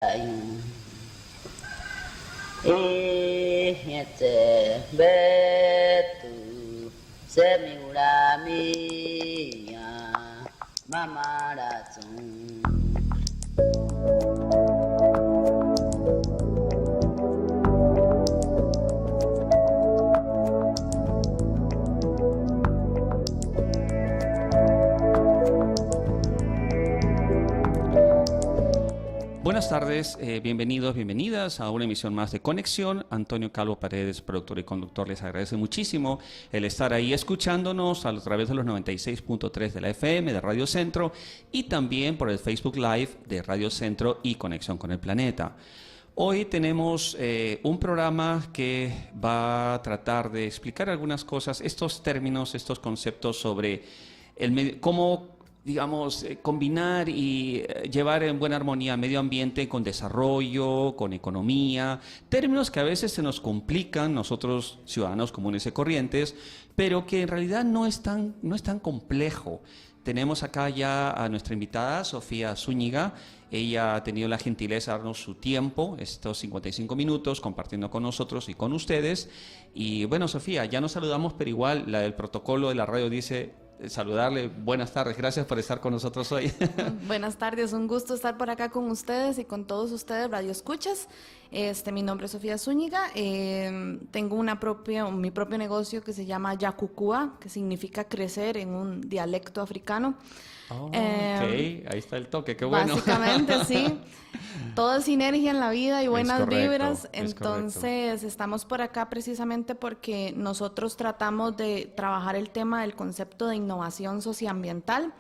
Ehete betu semuramiya mamaratsun. Buenas tardes, bienvenidos, bienvenidas a una emisión más de Conexión. Antonio Calvo Paredes, productor y conductor, les agradece muchísimo el estar ahí escuchándonos a través de los 96.3 de la FM de Radio Centro y también por el Facebook Live de Radio Centro y Conexión con el Planeta. Hoy tenemos un programa que va a tratar de explicar algunas cosas, estos términos, estos conceptos sobre cómo digamos, combinar y llevar en buena armonía medio ambiente con desarrollo, con economía, términos que a veces se nos complican nosotros ciudadanos comunes y corrientes, pero que en realidad no es tan complejo. Tenemos acá ya a nuestra invitada, Sofía Zúñiga. Ella ha tenido la gentileza de darnos su tiempo, estos 55 minutos, compartiendo con nosotros y con ustedes. Y bueno, Sofía, ya nos saludamos, pero igual el protocolo de la radio dice saludarle. Buenas tardes, gracias por estar con nosotros hoy. Buenas tardes, un gusto estar por acá con ustedes y con todos ustedes, Radio Escuchas. Mi nombre es Sofía Zúñiga, tengo mi propio negocio que se llama Yacucúa, que significa crecer en un dialecto africano. Oh, ok, ahí está el toque, qué bueno. Básicamente, sí. Todo es sinergia en la vida y buenas vibras. Entonces, estamos por acá precisamente porque nosotros tratamos de trabajar el tema del concepto de innovación socioambiental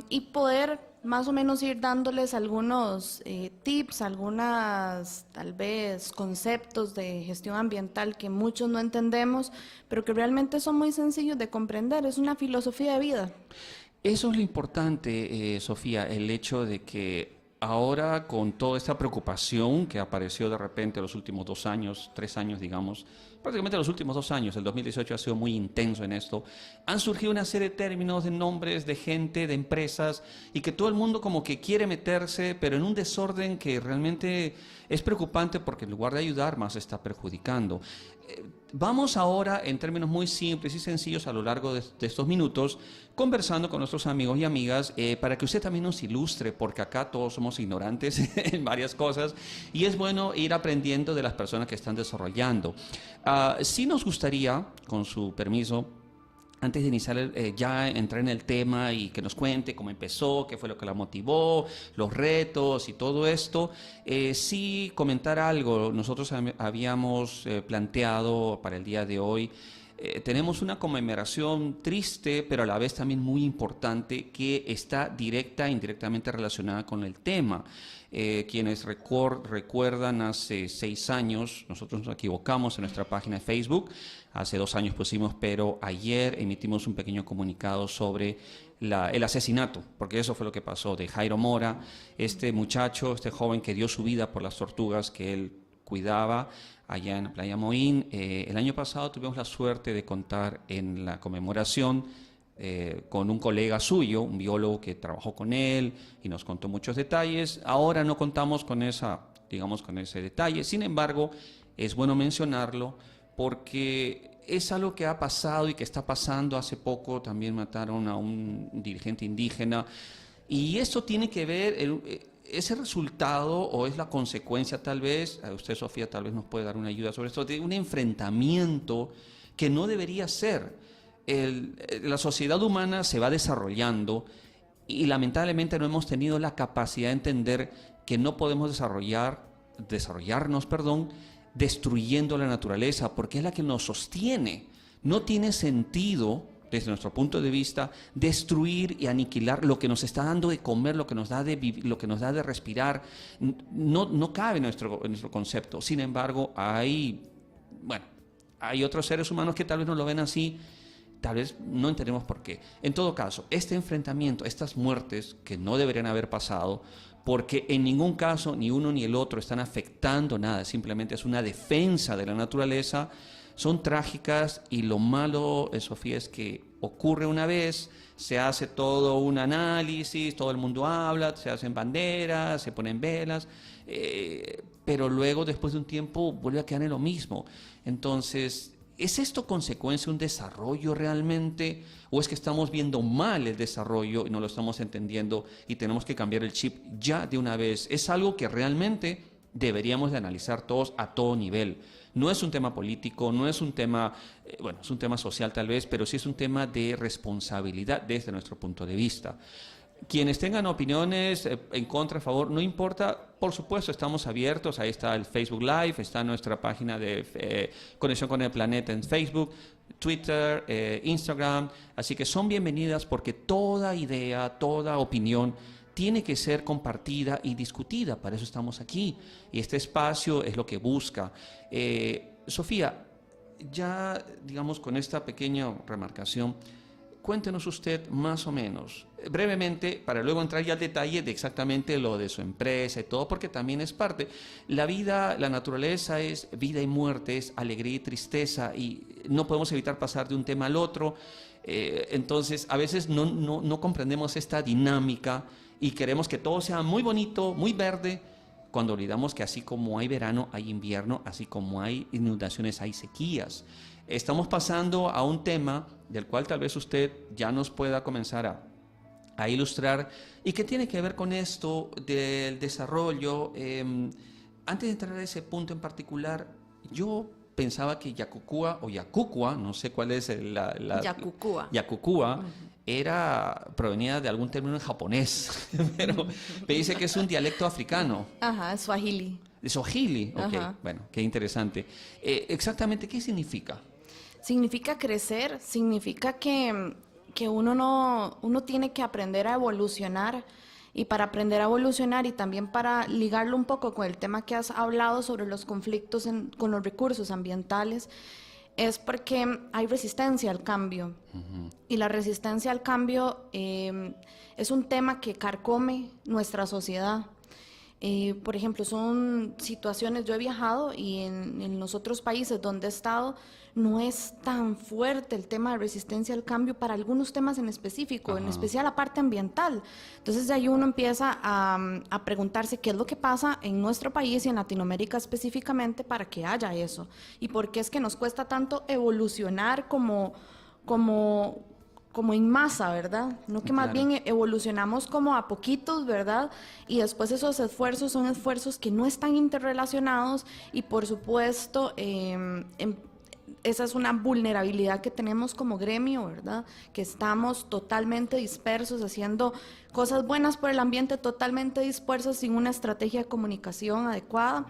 y poder más o menos ir dándoles algunos tips, algunas tal vez conceptos de gestión ambiental que muchos no entendemos, pero que realmente son muy sencillos de comprender. Es una filosofía de vida. Eso es lo importante, Sofía, el hecho de que ahora con toda esta preocupación que apareció de repente los últimos 2 años, 3 años, digamos, prácticamente los últimos 2 años, el 2018 ha sido muy intenso en esto, han surgido una serie de términos, de nombres, de gente, de empresas, y que todo el mundo como que quiere meterse, pero en un desorden que realmente es preocupante porque en lugar de ayudar más está perjudicando. Vamos ahora, en términos muy simples y sencillos, a lo largo de estos minutos, conversando con nuestros amigos y amigas, para que usted también nos ilustre, porque acá todos somos ignorantes en varias cosas, y es bueno ir aprendiendo de las personas que están desarrollando. Sí nos gustaría, con su permiso, antes de iniciar, ya entrar en el tema y que nos cuente cómo empezó, qué fue lo que la motivó, los retos y todo esto, sí comentar algo. Nosotros habíamos planteado para el día de hoy, tenemos una conmemoración triste, pero a la vez también muy importante, que está directa e indirectamente relacionada con el tema. Quienes recuerdan, hace 6 años, nosotros nos equivocamos en nuestra página de Facebook, hace 2 años pusimos, pero ayer emitimos un pequeño comunicado sobre el asesinato, porque eso fue lo que pasó, de Jairo Mora, este muchacho, este joven que dio su vida por las tortugas que él cuidaba allá en Playa Moín. El año pasado tuvimos la suerte de contar en la conmemoración con un colega suyo, un biólogo que trabajó con él y nos contó muchos detalles. Ahora no contamos con con ese detalle. Sin embargo, es bueno mencionarlo porque es algo que ha pasado y que está pasando. Hace poco también mataron a un dirigente indígena y esto tiene que ver, ese resultado o es la consecuencia tal vez, a usted Sofía tal vez nos puede dar una ayuda sobre esto, de un enfrentamiento que no debería ser. La sociedad humana se va desarrollando y lamentablemente no hemos tenido la capacidad de entender que no podemos desarrollarnos, destruyendo la naturaleza, porque es la que nos sostiene. No tiene sentido, desde nuestro punto de vista, destruir y aniquilar lo que nos está dando de comer, lo que nos da de vivir, lo que nos da de respirar. No cabe en nuestro concepto. Sin embargo, hay otros seres humanos que tal vez no lo ven así. Tal vez no entendemos por qué. En todo caso, este enfrentamiento, estas muertes que no deberían haber pasado, porque en ningún caso ni uno ni el otro están afectando nada, simplemente es una defensa de la naturaleza, son trágicas y lo malo, Sofía, es que ocurre una vez, se hace todo un análisis, todo el mundo habla, se hacen banderas, se ponen velas, pero luego, después de un tiempo, vuelve a quedar en lo mismo. Entonces, ¿es esto consecuencia de un desarrollo realmente? ¿O es que estamos viendo mal el desarrollo y no lo estamos entendiendo y tenemos que cambiar el chip ya de una vez? Es algo que realmente deberíamos de analizar todos a todo nivel. No es un tema político, no es un tema, bueno, es un tema social tal vez, pero sí es un tema de responsabilidad desde nuestro punto de vista. Quienes tengan opiniones en contra, a favor, no importa, por supuesto, estamos abiertos. Ahí está el Facebook Live, está nuestra página de Conexión con el Planeta en Facebook, Twitter, Instagram. Así que son bienvenidas porque toda idea, toda opinión tiene que ser compartida y discutida. Para eso estamos aquí. Y este espacio es lo que busca. Sofía, ya digamos con esta pequeña remarcación, cuéntenos usted más o menos, brevemente, para luego entrar ya al detalle de exactamente lo de su empresa y todo, porque también es parte. La vida, la naturaleza es vida y muerte, es alegría y tristeza, y no podemos evitar pasar de un tema al otro. Entonces, a veces no comprendemos esta dinámica y queremos que todo sea muy bonito, muy verde, cuando olvidamos que así como hay verano, hay invierno, así como hay inundaciones, hay sequías. Estamos pasando a un tema del cual tal vez usted ya nos pueda comenzar a ilustrar y que tiene que ver con esto del desarrollo. Antes de entrar a ese punto en particular, yo pensaba que Yacucúa o Yacucua, no sé cuál es Yacucúa. Yacucúa, provenía de algún término en japonés, pero me dice que es un dialecto africano. Ajá, Swahili. Swahili, ok, Ajá. bueno, qué interesante. Exactamente, ¿qué significa? Significa crecer, significa que uno tiene que aprender a evolucionar, y para aprender a evolucionar y también para ligarlo un poco con el tema que has hablado sobre los conflictos con los recursos ambientales, es porque hay resistencia al cambio. Y la resistencia al cambio es un tema que carcome nuestra sociedad. Por ejemplo, son situaciones, yo he viajado y en los otros países donde he estado no es tan fuerte el tema de resistencia al cambio para algunos temas en específico, en especial la parte ambiental. Entonces de ahí uno empieza a preguntarse qué es lo que pasa en nuestro país y en Latinoamérica específicamente para que haya eso, y por qué es que nos cuesta tanto evolucionar como en masa, ¿verdad? No que más Claro. bien evolucionamos como a poquitos, ¿verdad? Y después esos esfuerzos son esfuerzos que no están interrelacionados y por supuesto esa es una vulnerabilidad que tenemos como gremio, ¿verdad? Que estamos totalmente dispersos, haciendo cosas buenas por el ambiente, totalmente dispersos, sin una estrategia de comunicación adecuada.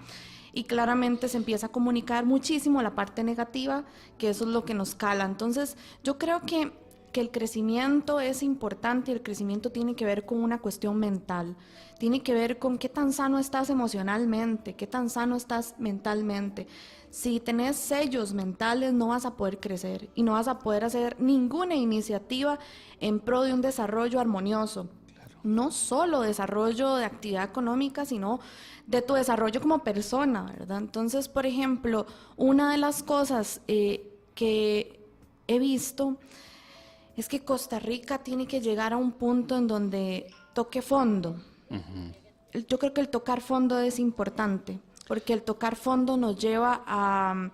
Y claramente se empieza a comunicar muchísimo la parte negativa, que eso es lo que nos cala. Entonces, yo creo que el crecimiento es importante y el crecimiento tiene que ver con una cuestión mental. Tiene que ver con qué tan sano estás emocionalmente, qué tan sano estás mentalmente. Si tenés sellos mentales, no vas a poder crecer y no vas a poder hacer ninguna iniciativa en pro de un desarrollo armonioso. Claro. No solo desarrollo de actividad económica, sino de tu desarrollo como persona, ¿verdad? Entonces, por ejemplo, una de las cosas que he visto es que Costa Rica tiene que llegar a un punto en donde toque fondo. Yo creo que el tocar fondo es importante, porque el tocar fondo nos lleva a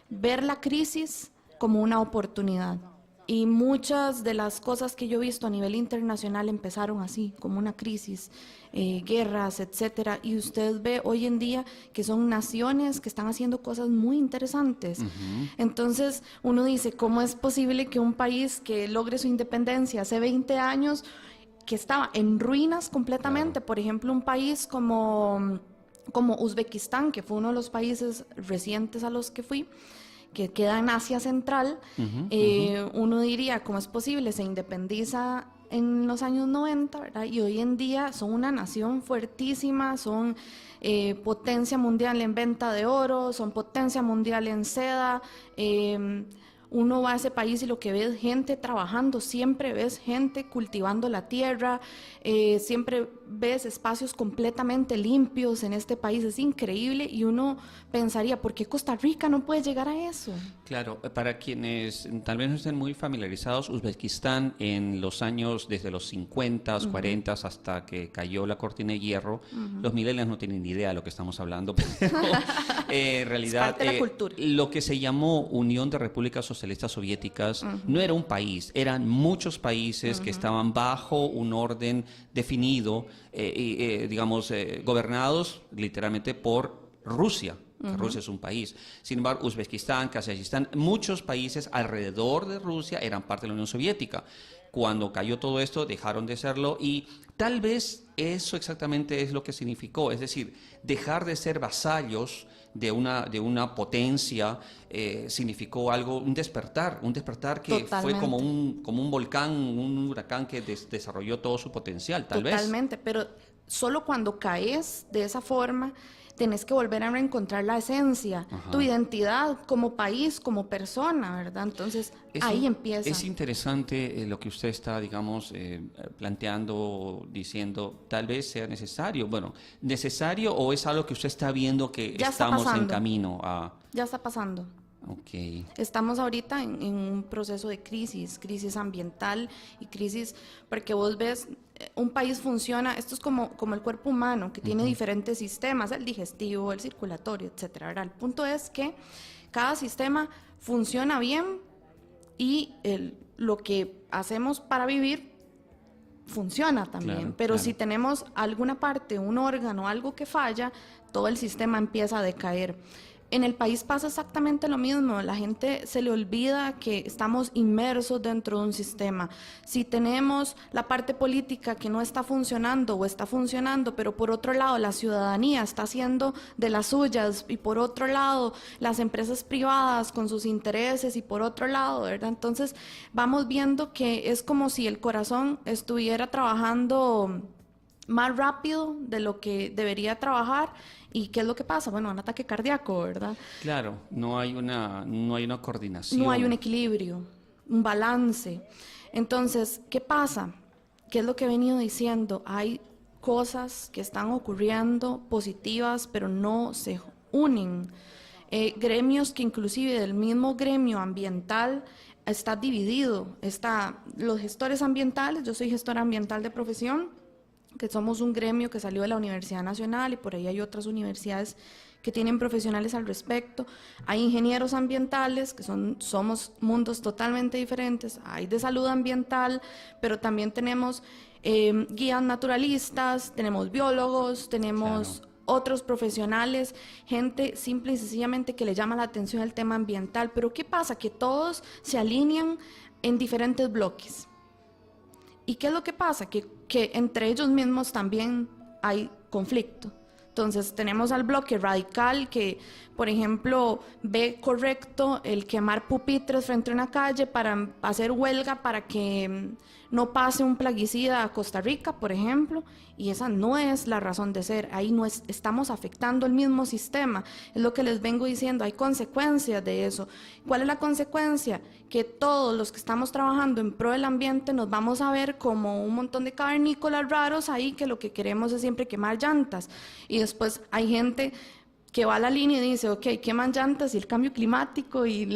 ver la crisis como una oportunidad. Y muchas de las cosas que yo he visto a nivel internacional empezaron así, como una crisis, guerras, etcétera. Y usted ve hoy en día que son naciones que están haciendo cosas muy interesantes. Entonces uno dice, ¿cómo es posible que un país que logre su independencia hace 20 años, que estaba en ruinas completamente, por ejemplo, un país como Uzbekistán, que fue uno de los países recientes a los que fui, que queda en Asia Central, uno diría, ¿cómo es posible? Se independiza en los años 90, ¿verdad? Y hoy en día son una nación fuertísima, son potencia mundial en venta de oro, son potencia mundial en seda. Uno va a ese país y lo que ves gente trabajando, siempre ves gente cultivando la tierra, siempre ves espacios completamente limpios en este país, es increíble, y uno pensaría, ¿por qué Costa Rica no puede llegar a eso? Claro, para quienes tal vez no estén muy familiarizados, Uzbekistán en los años desde los 50, 40 hasta que cayó la cortina de hierro, los millennials no tienen ni idea de lo que estamos hablando, pero en realidad es parte de la cultura. Lo que se llamó Unión de Repúblicas Socialistas Soviéticas no era un país, eran muchos países que estaban bajo un orden definido, digamos, gobernados literalmente por Rusia. Rusia es un país. Sin embargo, Uzbekistán, Kazajistán, muchos países alrededor de Rusia eran parte de la Unión Soviética. Cuando cayó todo esto, dejaron de serlo y tal vez eso exactamente es lo que significó. Es decir, dejar de ser vasallos de una potencia significó algo, un despertar que Totalmente. fue como un volcán, un huracán que desarrolló todo su potencial, tal vez. Totalmente, pero solo cuando caes de esa forma tenés que volver a reencontrar la esencia, tu identidad como país, como persona, ¿verdad? Entonces, ahí empieza. Es interesante lo que usted está, digamos, planteando, diciendo, tal vez sea necesario. Bueno, ¿necesario o es algo que usted está viendo que Ya está estamos en pasando. camino a...? Ya está pasando. Ok. Estamos ahorita en un proceso de crisis ambiental y crisis, porque vos ves, un país funciona, esto es como el cuerpo humano, que tiene diferentes sistemas, el digestivo, el circulatorio, etcétera, ¿verdad? El punto es que cada sistema funciona bien y lo que hacemos para vivir funciona también, Claro, pero claro. si tenemos alguna parte, un órgano, algo que falla, todo el sistema empieza a decaer. En el país pasa exactamente lo mismo, la gente se le olvida que estamos inmersos dentro de un sistema. Si tenemos la parte política que no está funcionando o está funcionando, pero por otro lado la ciudadanía está haciendo de las suyas y por otro lado las empresas privadas con sus intereses y por otro lado, ¿verdad? Entonces vamos viendo que es como si el corazón estuviera trabajando más rápido de lo que debería trabajar. ¿Y qué es lo que pasa? Bueno, un ataque cardíaco, ¿verdad? Claro, no hay una coordinación. No hay un equilibrio, un balance. Entonces, ¿qué pasa? ¿Qué es lo que he venido diciendo? Hay cosas que están ocurriendo positivas, pero no se unen. Gremios que inclusive del mismo gremio ambiental está dividido. Los gestores ambientales, yo soy gestora ambiental de profesión, que somos un gremio que salió de la Universidad Nacional y por ahí hay otras universidades que tienen profesionales al respecto. Hay ingenieros ambientales, que somos mundos totalmente diferentes. Hay de salud ambiental, pero también tenemos guías naturalistas, tenemos biólogos, tenemos... Claro. Otros profesionales, gente simple y sencillamente que le llama la atención el tema ambiental. Pero ¿qué pasa? Que todos se alinean en diferentes bloques. ¿Y qué es lo que pasa? Que entre ellos mismos también hay conflicto. Entonces tenemos al bloque radical que, por ejemplo, ve correcto el quemar pupitres frente a una calle para hacer huelga para que no pase un plaguicida a Costa Rica, por ejemplo, y esa no es la razón de ser. Ahí no estamos afectando el mismo sistema. Es lo que les vengo diciendo, hay consecuencias de eso. ¿Cuál es la consecuencia? Que todos los que estamos trabajando en pro del ambiente nos vamos a ver como un montón de cavernícolas raros ahí que lo que queremos es siempre quemar llantas. Y después hay gente que va a la línea y dice, ok, queman llantas y el cambio climático, y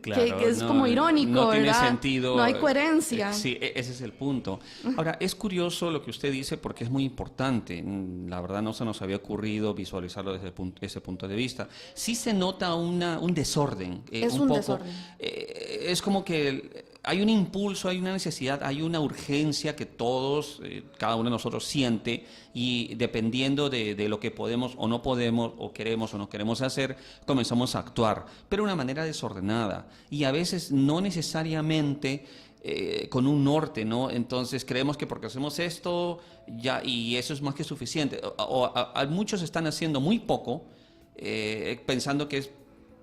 Claro, que es como irónico, no tiene ¿verdad? sentido. No hay coherencia. Sí, ese es el punto. Ahora, es curioso lo que usted dice porque es muy importante. La verdad no se nos había ocurrido visualizarlo desde ese punto de vista. Sí se nota un desorden. Es un poco, desorden. Es como que hay un impulso, hay una necesidad, hay una urgencia que todos, cada uno de nosotros siente, y dependiendo de lo que podemos o no podemos, o queremos o no queremos hacer, comenzamos a actuar, pero de una manera desordenada y a veces no necesariamente con un norte, ¿no? Entonces creemos que porque hacemos esto ya, y eso es más que suficiente. Muchos están haciendo muy poco, pensando que es,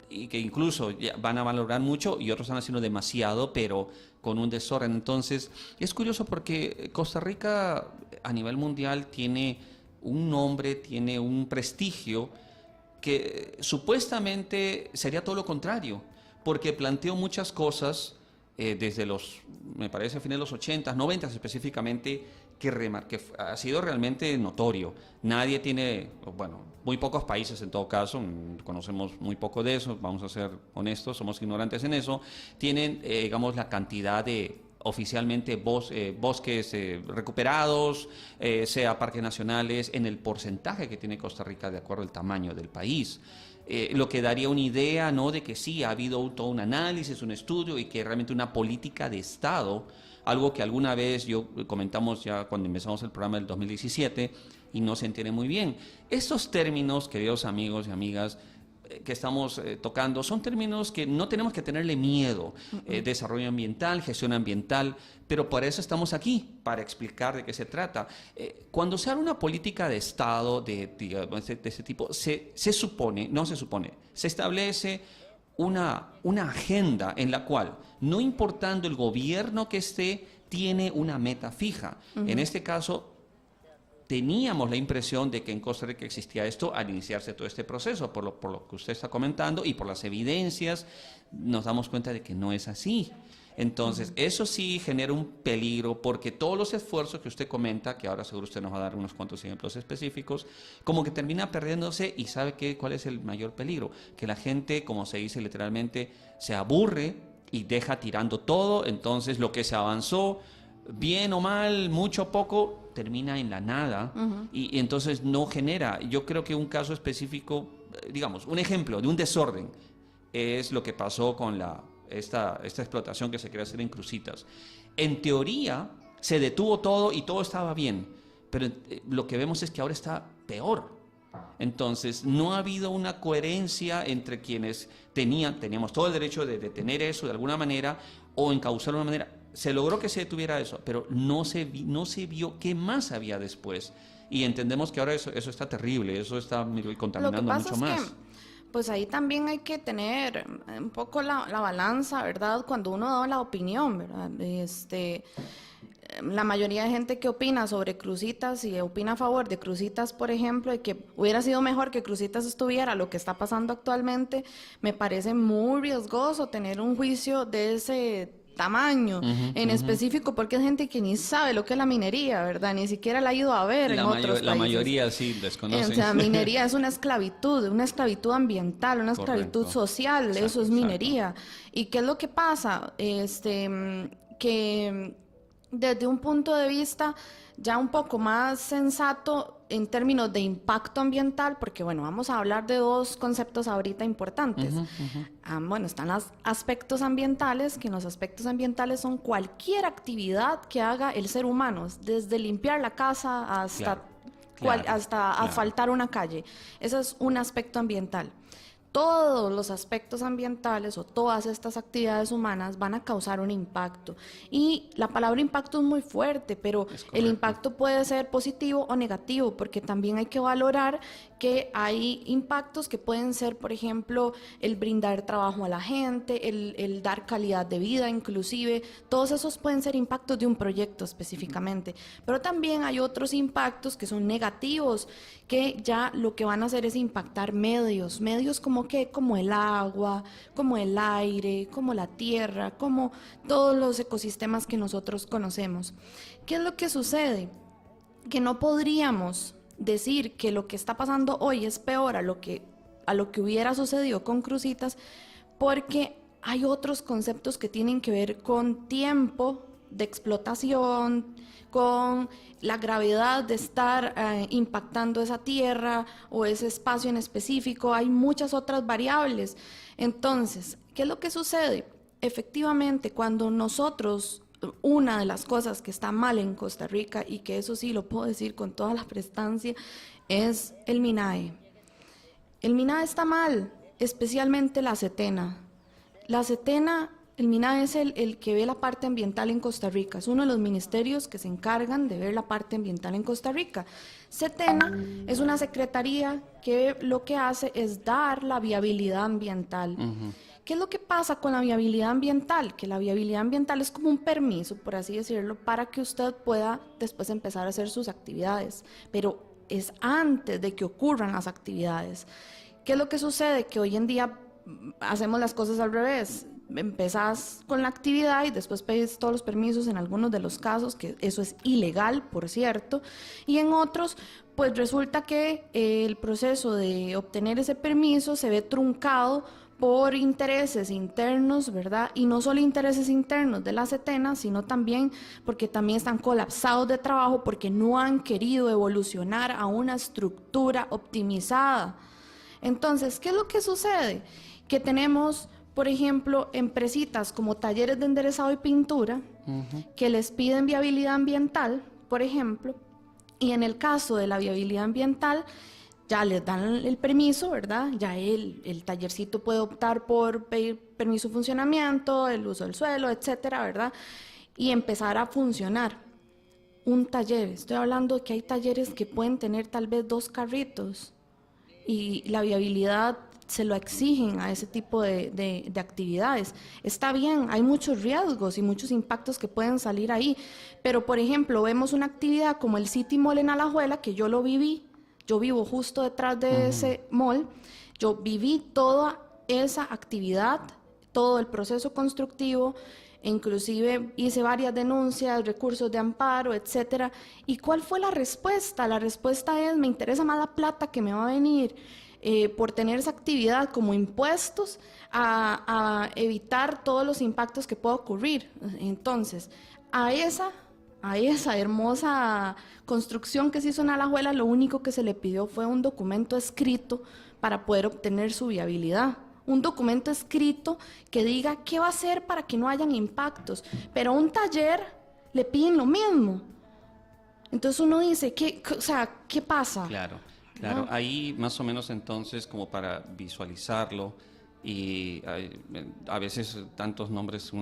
y que incluso van a valorar mucho, y otros están haciendo demasiado, pero con un desorden. Entonces, es curioso porque Costa Rica a nivel mundial tiene un nombre, tiene un prestigio que supuestamente sería todo lo contrario, porque planteó muchas cosas desde me parece, a fines de los 80s, 90s específicamente, que ha sido realmente notorio. Nadie tiene, bueno, muy pocos países en todo caso, conocemos muy poco de eso, vamos a ser honestos, somos ignorantes en eso, tienen, digamos, la cantidad de oficialmente bosques recuperados, sea parques nacionales, en el porcentaje que tiene Costa Rica de acuerdo al tamaño del país. Lo que daría una idea, ¿no?, de que sí ha habido todo un análisis, un estudio y que realmente una política de Estado, algo que alguna vez comentamos ya cuando empezamos el programa del 2017 y no se entiende muy bien. Estos términos, queridos amigos y amigas, que estamos tocando, son términos que no tenemos que tenerle miedo. Desarrollo ambiental, gestión ambiental, pero por eso estamos aquí, para explicar de qué se trata. Cuando se habla una política de Estado de ese tipo, se establece una agenda en la cual, no importando el gobierno que esté, tiene una meta fija. En este caso, teníamos la impresión de que en Costa Rica existía esto al iniciarse todo este proceso, por lo que usted está comentando y por las evidencias, nos damos cuenta de que no es así. Entonces, eso sí genera un peligro, porque todos los esfuerzos que usted comenta, que ahora seguro usted nos va a dar unos cuantos ejemplos específicos, como que termina perdiéndose. ¿Y sabe cuál es el mayor peligro? Que la gente, como se dice literalmente, se aburre y deja tirando todo. Entonces, lo que se avanzó, bien o mal, mucho o poco, termina en la nada, y entonces no genera. Yo creo que un caso específico, digamos, un ejemplo de un desorden, es lo que pasó con esta explotación que se quería hacer en Cruzitas. En teoría, se detuvo todo y todo estaba bien, pero lo que vemos es que ahora está peor. Entonces, no ha habido una coherencia entre quienes teníamos todo el derecho de detener eso de alguna manera o encauzarlo de una manera. Se logró que se detuviera eso, pero no se vio qué más había después. Y entendemos que ahora eso está terrible, eso está contaminando mucho más. Pues ahí también hay que tener un poco la balanza, ¿verdad? Cuando uno da la opinión, ¿verdad? La mayoría de gente que opina sobre Cruzitas y opina a favor de Cruzitas, por ejemplo, de que hubiera sido mejor que Cruzitas estuviera lo que está pasando actualmente, me parece muy riesgoso tener un juicio de ese tamaño en específico, porque hay gente que ni sabe lo que es la minería, ¿verdad? Ni siquiera la ha ido a ver en otros países. La mayoría sí desconoce. O sea, minería es una esclavitud ambiental, una esclavitud social. Exacto, eso es minería. ¿Y qué es lo que pasa? Que desde un punto de vista ya un poco más sensato en términos de impacto ambiental, porque bueno, vamos a hablar de dos conceptos ahorita importantes. Bueno, están los aspectos ambientales, que en los aspectos ambientales son cualquier actividad que haga el ser humano, desde limpiar la casa hasta asfaltar una calle. Ese es un aspecto ambiental. Todos los aspectos ambientales o todas estas actividades humanas van a causar un impacto. Y la palabra impacto es muy fuerte, pero el impacto puede ser positivo o negativo, porque también hay que valorar que hay impactos que pueden ser, por ejemplo, el brindar trabajo a la gente, el dar calidad de vida, inclusive. Todos esos pueden ser impactos de un proyecto específicamente. Pero también hay otros impactos que son negativos, que ya lo que van a hacer es impactar medios como el agua, como el aire, como la tierra, como todos los ecosistemas que nosotros conocemos. ¿Qué es lo que sucede? Que no podríamos decir que lo que está pasando hoy es peor a lo que hubiera sucedido con Cruzitas, porque hay otros conceptos que tienen que ver con tiempo de explotación, con la gravedad de estar impactando esa tierra o ese espacio en específico. Hay muchas otras variables. Entonces, ¿qué es lo que sucede? Efectivamente, cuando nosotros, una de las cosas que está mal en Costa Rica, y que eso sí lo puedo decir con toda la prestancia, es el MINAE. El MINAE está mal, especialmente la CETENA. La CETENA, el MINAE es el que ve la parte ambiental en Costa Rica, es uno de los ministerios que se encargan de ver la parte ambiental en Costa Rica. CETENA es una secretaría que lo que hace es dar la viabilidad ambiental. ¿Qué es lo que pasa con la viabilidad ambiental? Que la viabilidad ambiental es como un permiso, por así decirlo, para que usted pueda después empezar a hacer sus actividades, pero es antes de que ocurran las actividades. ¿Qué es lo que sucede? Que hoy en día hacemos las cosas al revés. empezás con la actividad y después pedís todos los permisos en algunos de los casos, que eso es ilegal, por cierto, y en otros, pues resulta que el proceso de obtener ese permiso se ve truncado por intereses internos, ¿verdad? Y no solo intereses internos de la SETENA, sino también porque también están colapsados de trabajo porque no han querido evolucionar a una estructura optimizada. Entonces, ¿qué es lo que sucede? Que tenemos, por ejemplo, empresitas como talleres de enderezado y pintura, que les piden viabilidad ambiental, por ejemplo, y en el caso de la viabilidad ambiental, ya les dan el permiso, ¿verdad? Ya el tallercito puede optar por pedir permiso de funcionamiento, el uso del suelo, etcétera, ¿verdad? Y empezar a funcionar. Un taller, estoy hablando que hay talleres que pueden tener tal vez 2 carritos y la viabilidad se lo exigen a ese tipo de actividades. Está bien, hay muchos riesgos y muchos impactos que pueden salir ahí, pero por ejemplo, vemos una actividad como el City Mall en Alajuela, que yo lo viví. Yo vivo justo detrás de ese mall, yo viví toda esa actividad, todo el proceso constructivo, inclusive hice varias denuncias, recursos de amparo, etcétera. ¿Y cuál fue la respuesta? La respuesta es, me interesa más la plata que me va a venir por tener esa actividad como impuestos a evitar todos los impactos que pueda ocurrir. Entonces, a esa hermosa construcción que se hizo en Alajuela, lo único que se le pidió fue un documento escrito para poder obtener su viabilidad. Un documento escrito que diga qué va a hacer para que no hayan impactos. Pero a un taller le piden lo mismo. Entonces uno dice, ¿qué pasa? Claro. ¿No? Ahí más o menos entonces, como para visualizarlo, y a veces tantos nombres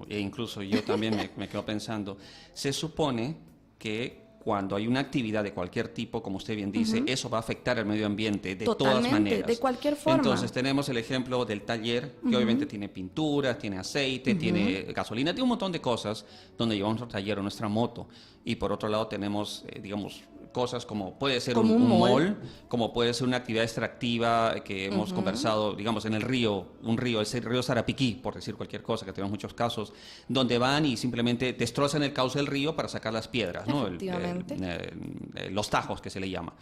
e incluso yo también me quedo pensando, se supone que cuando hay una actividad de cualquier tipo, como usted bien dice, eso va a afectar al medio ambiente de todas maneras. De cualquier forma. Entonces tenemos el ejemplo del taller, que obviamente tiene pinturas, tiene aceite, tiene gasolina, tiene un montón de cosas donde llevamos nuestro taller o nuestra moto. Y por otro lado tenemos, digamos, cosas como puede ser como un mall, como puede ser una actividad extractiva que hemos conversado, digamos, en el río, el río Sarapiquí, por decir cualquier cosa, que tenemos muchos casos, donde van y simplemente destrozan el cauce del río para sacar las piedras, ¿no? Los tajos, que se le llama.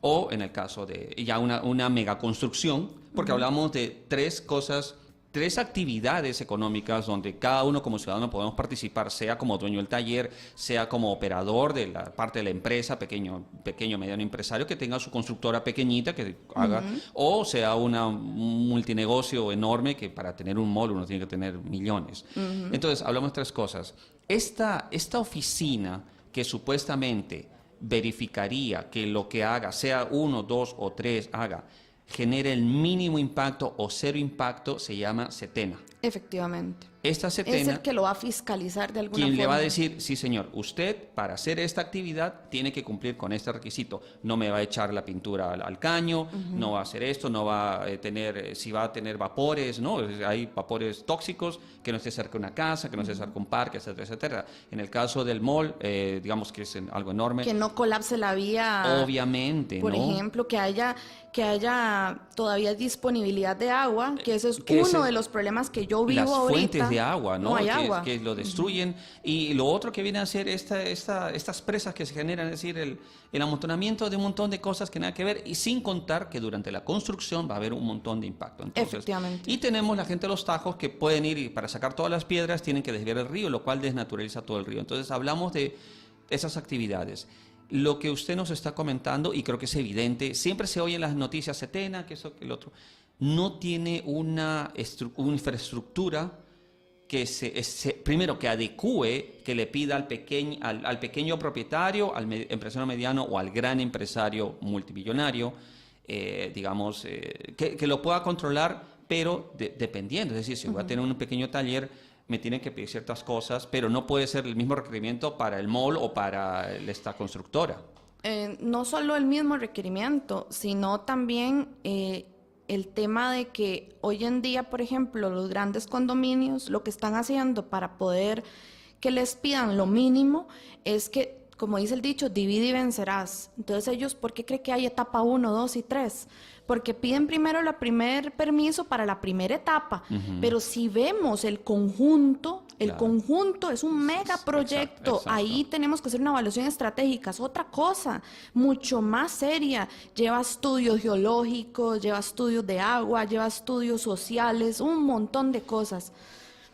O en el caso de ya una megaconstrucción, porque hablamos de 3 actividades económicas donde cada uno como ciudadano podemos participar, sea como dueño del taller, sea como operador de la parte de la empresa, pequeño, mediano empresario que tenga su constructora pequeñita que haga, o sea un multinegocio enorme que para tener un mall uno tiene que tener millones. Entonces, hablamos de 3 cosas. Esta oficina que supuestamente verificaría que lo que haga, sea 1, 2 o 3 haga, genere el mínimo impacto o 0 impacto, se llama SETENA. Efectivamente. Esta SETENA es el que lo va a fiscalizar de alguna quien forma. le va a decir, sí señor, usted para hacer esta actividad tiene que cumplir con este requisito. No me va a echar la pintura al caño, no va a hacer esto, no va a tener, si va a tener vapores, ¿no? Hay vapores tóxicos, que no esté cerca de una casa, que no esté cerca de un parque, etcétera, etcétera. En el caso del mall, digamos que es algo enorme. Que no colapse la vía. Obviamente, por ¿no? ejemplo, que haya todavía disponibilidad de agua, que ese es uno de los problemas que yo vivo las ahorita. Fuentes de agua, ¿no? Hay agua. Que lo destruyen. Y lo otro que viene a ser estas presas que se generan, es decir, el amontonamiento de un montón de cosas que nada que ver, y sin contar que durante la construcción va a haber un montón de impacto. Entonces, efectivamente. Y tenemos la gente de los tajos que pueden ir y para sacar todas las piedras tienen que desviar el río, lo cual desnaturaliza todo el río. Entonces hablamos de esas actividades. Lo que usted nos está comentando, y creo que es evidente, siempre se oye en las noticias SETENA, que eso, que el otro, no tiene una infraestructura que primero que adecue, que le pida al pequeño propietario, empresario mediano o al gran empresario multimillonario, digamos, que lo pueda controlar, pero dependiendo. Es decir, si voy a tener un pequeño taller, me tienen que pedir ciertas cosas, pero no puede ser el mismo requerimiento para el mall o para esta constructora. No solo el mismo requerimiento, sino también el tema de que hoy en día, por ejemplo, los grandes condominios lo que están haciendo para poder que les pidan lo mínimo es que como dice el dicho, divide y vencerás. Entonces ellos, ¿por qué cree que hay etapa 1, 2 y 3? Porque piden primero el primer permiso para la primera etapa, pero si vemos el conjunto es un megaproyecto. Exacto. Ahí tenemos que hacer una evaluación estratégica, es otra cosa, mucho más seria. Lleva estudios geológicos, lleva estudios de agua, lleva estudios sociales, un montón de cosas.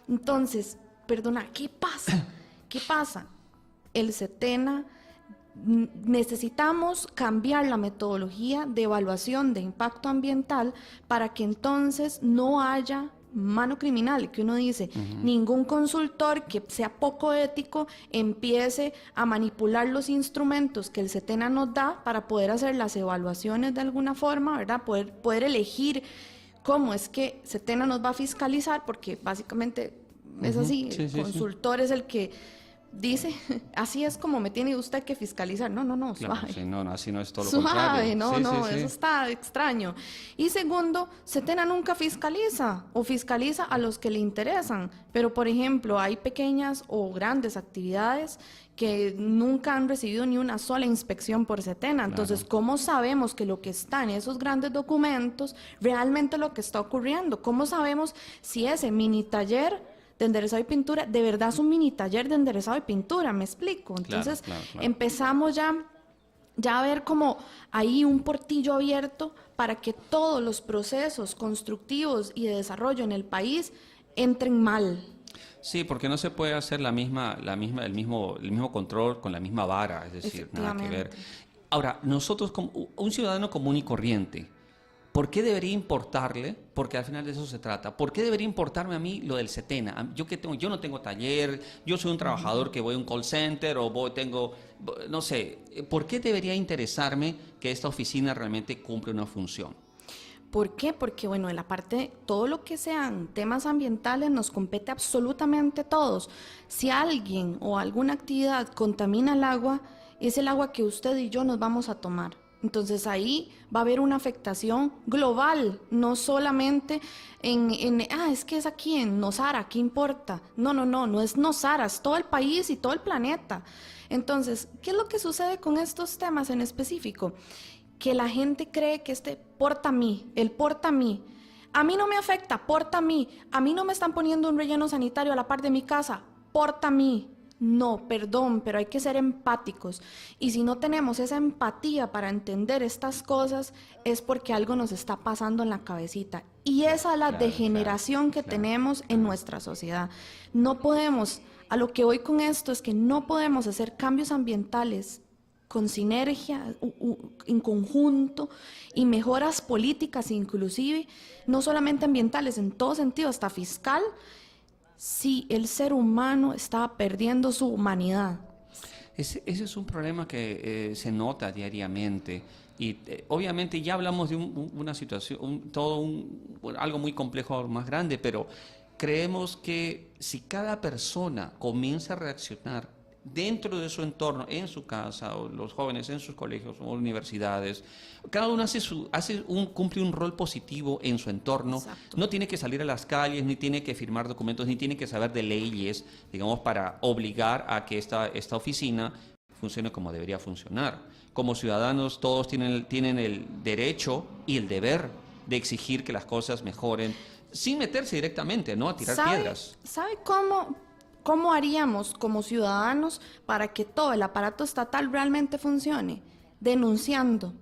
Entonces, perdona, ¿qué pasa? ¿Qué pasa? El SETENA, necesitamos cambiar la metodología de evaluación de impacto ambiental para que entonces no haya mano criminal, que uno dice, ningún consultor que sea poco ético empiece a manipular los instrumentos que el SETENA nos da para poder hacer las evaluaciones de alguna forma, ¿verdad? Poder elegir cómo es que SETENA nos va a fiscalizar, porque básicamente es así, el consultor es el que dice, así es como me tiene usted que fiscalizar. No, Claro, suave. sí, no, así no es todo lo Suave, contrario. eso está extraño. Y segundo, SETENA nunca fiscaliza o fiscaliza a los que le interesan. Pero, por ejemplo, hay pequeñas o grandes actividades que nunca han recibido ni una sola inspección por SETENA. Entonces, ¿cómo sabemos que lo que está en esos grandes documentos realmente es lo que está ocurriendo? ¿Cómo sabemos si ese mini taller de enderezado y pintura de verdad es un mini taller de enderezado y pintura? ¿Me explico? Entonces, claro. empezamos ya a ver como ahí un portillo abierto para que todos los procesos constructivos y de desarrollo en el país entren mal. Sí, porque no se puede hacer el mismo control con la misma vara, es decir, nada que ver. Ahora, nosotros como un ciudadano común y corriente, ¿por qué debería importarle? Porque al final de eso se trata. ¿Por qué debería importarme a mí lo del SETENA? Yo no tengo taller, yo soy un trabajador que voy a un call center no sé. ¿Por qué debería interesarme que esta oficina realmente cumple una función? ¿Por qué? Porque, bueno, en la parte, todo lo que sean temas ambientales nos compete absolutamente a todos. Si alguien o alguna actividad contamina el agua, es el agua que usted y yo nos vamos a tomar. Entonces ahí va a haber una afectación global, no solamente es que es aquí en Nosara, ¿qué importa? No es Nosara, es todo el país y todo el planeta. Entonces, ¿qué es lo que sucede con estos temas en específico? Que la gente cree que porta a mí, a mí no me afecta, porta a mí no me están poniendo un relleno sanitario a la par de mi casa, porta a mí. No, perdón, pero hay que ser empáticos. Y si no tenemos esa empatía para entender estas cosas, es porque algo nos está pasando en la cabecita. Y esa es la degeneración que tenemos en nuestra sociedad. No podemos, a lo que voy con esto es que no podemos hacer cambios ambientales con sinergia, en conjunto, y mejoras políticas inclusive, no solamente ambientales, en todo sentido, hasta fiscal, si el ser humano está perdiendo su humanidad. Ese es un problema que se nota diariamente y obviamente ya hablamos de una situación, algo muy complejo, más grande, pero creemos que si cada persona comienza a reaccionar dentro de su entorno, en su casa, o los jóvenes en sus colegios o universidades, cada uno cumple un rol positivo en su entorno. Exacto. No tiene que salir a las calles, ni tiene que firmar documentos, ni tiene que saber de leyes, digamos, para obligar a que esta oficina funcione como debería funcionar. Como ciudadanos, todos tienen el derecho y el deber de exigir que las cosas mejoren, sin meterse directamente, ¿no?, a tirar piedras. ¿Sabe cómo haríamos como ciudadanos para que todo el aparato estatal realmente funcione? Denunciando.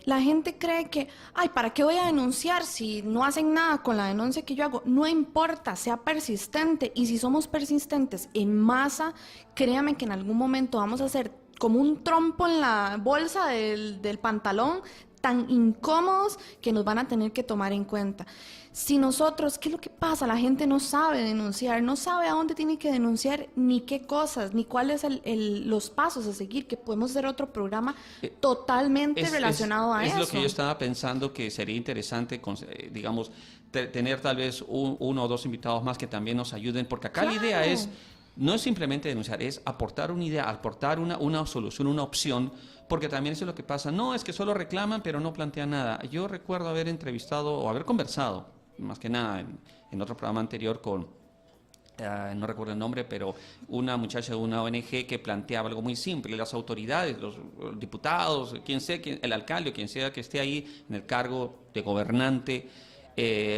La gente cree que, ¿para qué voy a denunciar si no hacen nada con la denuncia que yo hago? No importa, sea persistente. Y si somos persistentes en masa, créame que en algún momento vamos a hacer como un trompo en la bolsa del pantalón, tan incómodos que nos van a tener que tomar en cuenta. Si nosotros, ¿qué es lo que pasa? La gente no sabe denunciar, no sabe a dónde tiene que denunciar, ni qué cosas, ni cuáles los pasos a seguir, que podemos hacer otro programa totalmente relacionado a eso. Es lo que yo estaba pensando, que sería interesante, digamos, tener tal vez uno o dos invitados más que también nos ayuden, porque acá la idea no es simplemente denunciar, es aportar una idea, aportar una solución, una opción, porque también eso es lo que pasa. No, es que solo reclaman, pero no plantean nada. Yo recuerdo haber entrevistado o haber conversado, más que nada en otro programa anterior, con no recuerdo el nombre, pero una muchacha de una ONG que planteaba algo muy simple. Las autoridades, los diputados, quien sea, el alcalde o quien sea que esté ahí en el cargo de gobernante,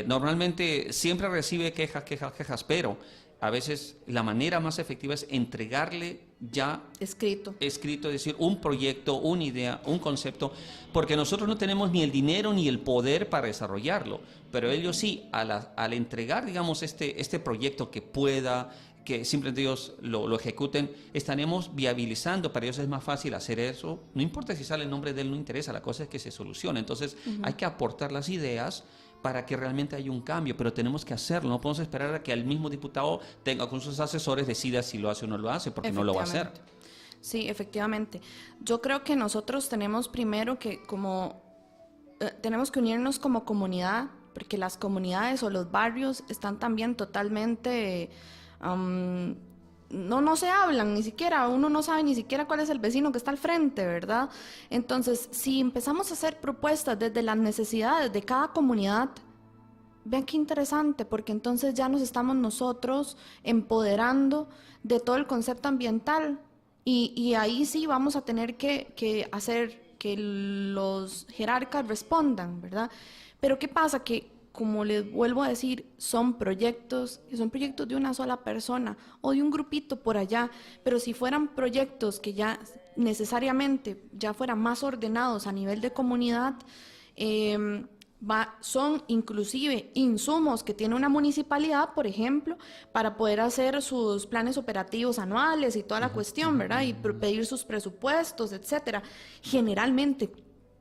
normalmente siempre recibe quejas, pero a veces la manera más efectiva es entregarle ya escrito, es decir, un proyecto, una idea, un concepto, porque nosotros no tenemos ni el dinero ni el poder para desarrollarlo, pero ellos sí, al entregar, digamos, este proyecto que simplemente ellos lo ejecuten, estaremos viabilizando, para ellos es más fácil hacer eso, no importa si sale el nombre de él, no interesa, la cosa es que se solucione, entonces hay que aportar las ideas para que realmente haya un cambio, pero tenemos que hacerlo, no podemos esperar a que el mismo diputado tenga con sus asesores, decida si lo hace o no lo hace, porque no lo va a hacer. Sí, efectivamente. Yo creo que nosotros tenemos primero que tenemos que unirnos como comunidad, porque las comunidades o los barrios están también totalmente... no se hablan ni siquiera, uno no sabe ni siquiera cuál es el vecino que está al frente, ¿verdad? Entonces, si empezamos a hacer propuestas desde las necesidades de cada comunidad, vean qué interesante, porque entonces ya nos estamos nosotros empoderando de todo el concepto ambiental y ahí sí vamos a tener que hacer que los jerarcas respondan, ¿verdad? Pero ¿qué pasa? Que como les vuelvo a decir, son proyectos de una sola persona o de un grupito por allá, pero si fueran proyectos que ya necesariamente ya fueran más ordenados a nivel de comunidad, son inclusive insumos que tiene una municipalidad, por ejemplo, para poder hacer sus planes operativos anuales y toda la cuestión, ¿verdad? Y pedir sus presupuestos, etcétera. Generalmente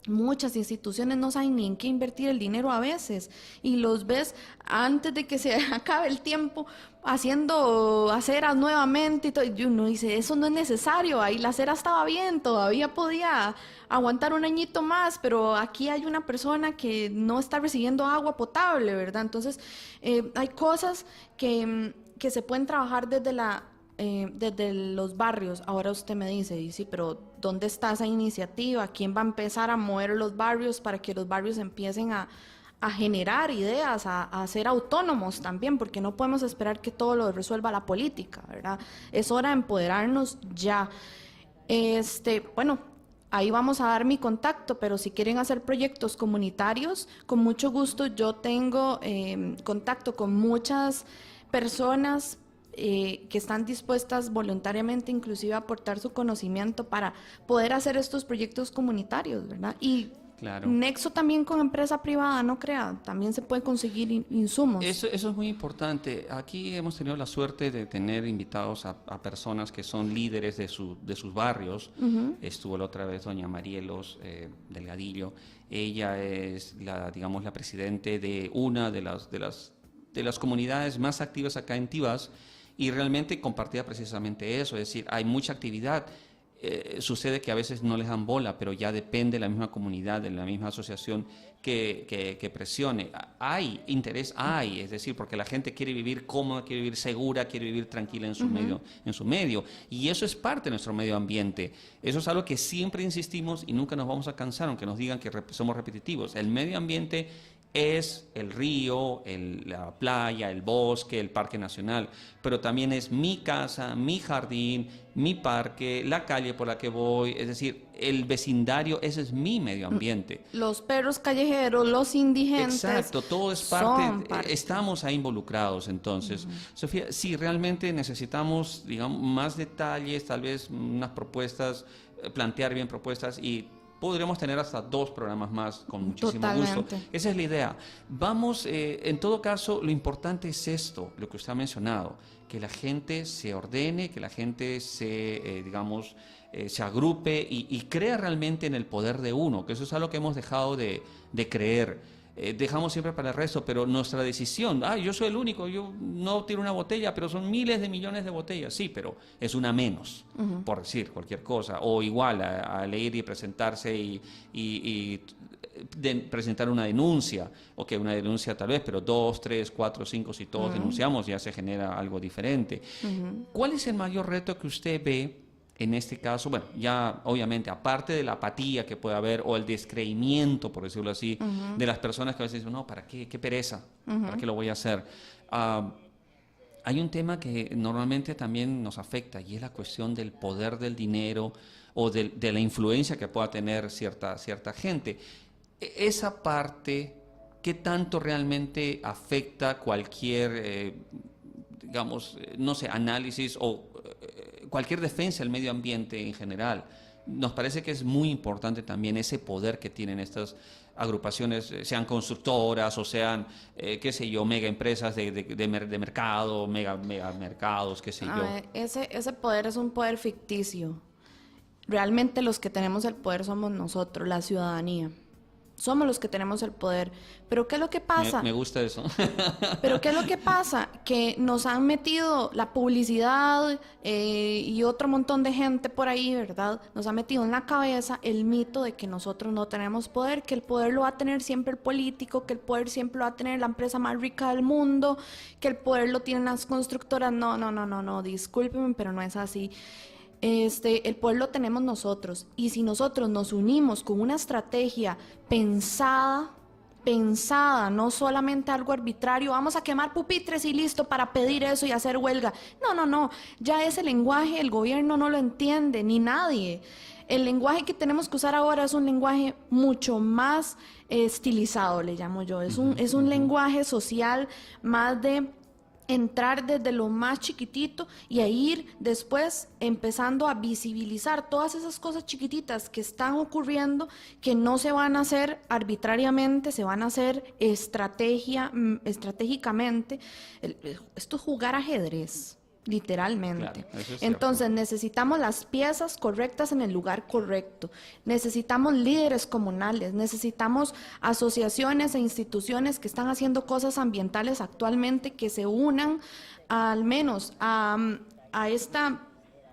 muchas instituciones no saben ni en qué invertir el dinero a veces y los ves antes de que se acabe el tiempo haciendo aceras nuevamente y todo, y uno dice, eso no es necesario, ahí la acera estaba bien, todavía podía aguantar un añito más, pero aquí hay una persona que no está recibiendo agua potable, ¿verdad? Entonces hay cosas que se pueden trabajar desde los barrios. Ahora usted me dice, y sí, pero ¿dónde está esa iniciativa? ¿Quién va a empezar a mover los barrios para que los barrios empiecen a generar ideas, a ser autónomos también? Porque no podemos esperar que todo lo resuelva la política, ¿verdad? Es hora de empoderarnos ya. Bueno, ahí vamos a dar mi contacto, pero si quieren hacer proyectos comunitarios, con mucho gusto yo tengo contacto con muchas personas que están dispuestas voluntariamente inclusive a aportar su conocimiento para poder hacer estos proyectos comunitarios, ¿verdad? Y claro, nexo también con empresa privada, no crea, también se puede conseguir insumos. Eso es muy importante. Aquí hemos tenido la suerte de tener invitados a personas que son líderes de sus barrios. Estuvo la otra vez doña Marielos Delgadillo. Ella es la presidente de una de las comunidades más activas acá en Tibás, y realmente compartía precisamente eso, es decir, hay mucha actividad, sucede que a veces no les dan bola, pero ya depende de la misma comunidad, de la misma asociación que presione. Hay interés, es decir, porque la gente quiere vivir cómoda, quiere vivir segura, quiere vivir tranquila en su medio, y eso es parte de nuestro medio ambiente. Eso es algo que siempre insistimos y nunca nos vamos a cansar, aunque nos digan que somos repetitivos. El medio ambiente es el río, la playa, el bosque, el parque nacional, pero también es mi casa, mi jardín, mi parque, la calle por la que voy, es decir, el vecindario, ese es mi medio ambiente. Los perros callejeros, los indigentes. Exacto, todo es parte. Estamos ahí involucrados. Entonces, Sofía, sí, realmente necesitamos, digamos, más detalles, tal vez unas propuestas, plantear bien propuestas, y podríamos tener hasta 2 programas más con muchísimo gusto. Esa es la idea. Vamos, en todo caso, lo importante es esto, lo que usted ha mencionado, que la gente se ordene, que la gente se agrupe y crea realmente en el poder de uno, que eso es algo que hemos dejado de creer. Dejamos siempre para el resto, pero nuestra decisión, yo soy el único, yo no tiro una botella, pero son miles de millones de botellas, sí, pero es una menos, por decir cualquier cosa, o igual a leer y presentarse y presentar una denuncia, una denuncia tal vez, pero 2, 3, 4, 5, si todos denunciamos ya se genera algo diferente. ¿Cuál es el mayor reto que usted ve en este caso? Bueno, ya obviamente, aparte de la apatía que puede haber o el descreimiento, por decirlo así, de las personas que a veces dicen, no, ¿para qué? ¿Qué pereza? ¿Para qué lo voy a hacer? hay un tema que normalmente también nos afecta y es la cuestión del poder del dinero o de la influencia que pueda tener cierta gente. Esa parte, ¿qué tanto realmente afecta cualquier, digamos, no sé, análisis o cualquier defensa del medio ambiente en general? Nos parece que es muy importante también ese poder que tienen estas agrupaciones, sean constructoras o sean, qué sé yo, mega empresas de mercado, mega mercados, qué sé yo. Ese poder es un poder ficticio. Realmente los que tenemos el poder somos nosotros, la ciudadanía. Somos los que tenemos el poder. Pero ¿qué es lo que pasa? Me gusta eso. Pero ¿qué es lo que pasa? Que nos han metido la publicidad y otro montón de gente por ahí, ¿verdad? Nos ha metido en la cabeza el mito de que nosotros no tenemos poder, que el poder lo va a tener siempre el político, que el poder siempre lo va a tener la empresa más rica del mundo, que el poder lo tienen las constructoras. No, discúlpenme, pero no es así. El poder lo tenemos nosotros, y si nosotros nos unimos con una estrategia pensada, no solamente algo arbitrario, vamos a quemar pupitres y listo para pedir eso y hacer huelga. No, ya ese lenguaje el gobierno no lo entiende, ni nadie. El lenguaje que tenemos que usar ahora es un lenguaje mucho más estilizado, le llamo yo. Es un lenguaje social más de entrar desde lo más chiquitito y a ir después empezando a visibilizar todas esas cosas chiquititas que están ocurriendo, que no se van a hacer arbitrariamente, se van a hacer estratégicamente. Esto es jugar ajedrez, literalmente. Claro, eso es Entonces cierto. necesitamos las piezas correctas en el lugar correcto, necesitamos líderes comunales, necesitamos asociaciones e instituciones que están haciendo cosas ambientales actualmente, que se unan al menos a esta.